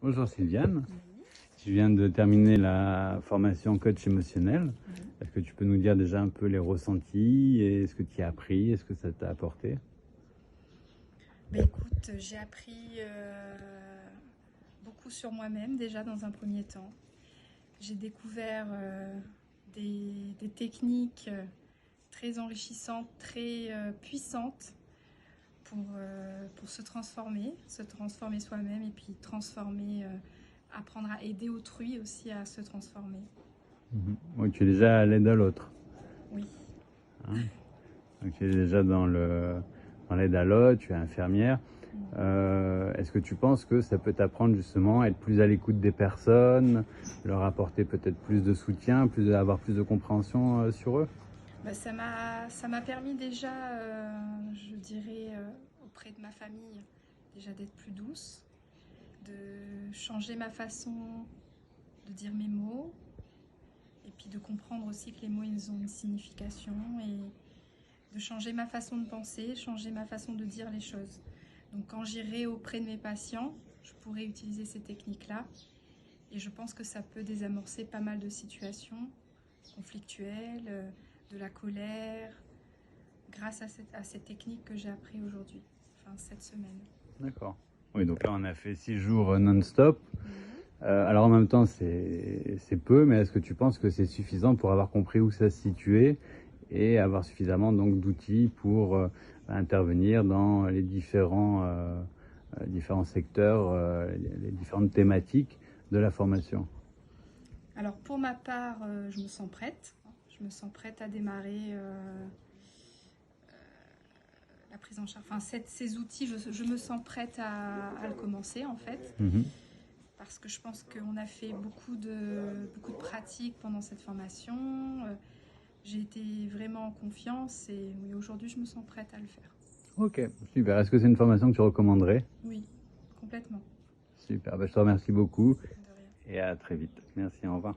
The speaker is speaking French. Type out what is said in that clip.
Bonjour Sylviane, Oui. tu viens de terminer la formation coach émotionnel. Oui. Est-ce que tu peux nous dire déjà un peu les ressentis et ce que tu as appris, est-ce que ça t'a apporté? Écoute, j'ai appris beaucoup sur moi-même déjà dans un premier temps. J'ai découvert des techniques très enrichissantes, très puissantes pour se transformer soi-même et puis apprendre à aider autrui aussi à se transformer. Donc, tu es déjà à l'aide à l'autre, Oui. hein. Donc, tu es déjà dans l'aide à l'autre, tu es infirmière. Est-ce que tu penses que ça peut t'apprendre justement à être plus à l'écoute des personnes, leur apporter peut-être plus de soutien, avoir plus de compréhension sur eux? Ça m'a permis déjà, je dirais, auprès de ma famille, déjà d'être plus douce, de changer ma façon de dire mes mots, et puis de comprendre aussi que les mots, ils ont une signification, et de changer ma façon de penser, changer ma façon de dire les choses. Donc quand j'irai auprès de mes patients, je pourrai utiliser ces techniques-là, et je pense que ça peut désamorcer pas mal de situations conflictuelles, de la colère, grâce à cette technique que j'ai appris aujourd'hui, enfin cette semaine. D'accord. Oui, donc là on a fait 6 jours non-stop. Alors en même temps c'est peu, mais est-ce que tu penses que c'est suffisant pour avoir compris où ça se situait et avoir suffisamment donc d'outils pour intervenir dans les différents secteurs, les différentes thématiques de la formation? Alors pour ma part, je me sens prête. Je me sens prête à démarrer la prise en charge. Enfin, ces outils, je me sens prête à le commencer en fait. Mhm. Parce que je pense qu'on a fait beaucoup de pratiques pendant cette formation. J'ai été vraiment en confiance et oui, aujourd'hui je me sens prête à le faire. Ok, super. Est-ce que c'est une formation que tu recommanderais? Oui, complètement. Super, je te remercie beaucoup De rien. et à très vite. Merci, au revoir.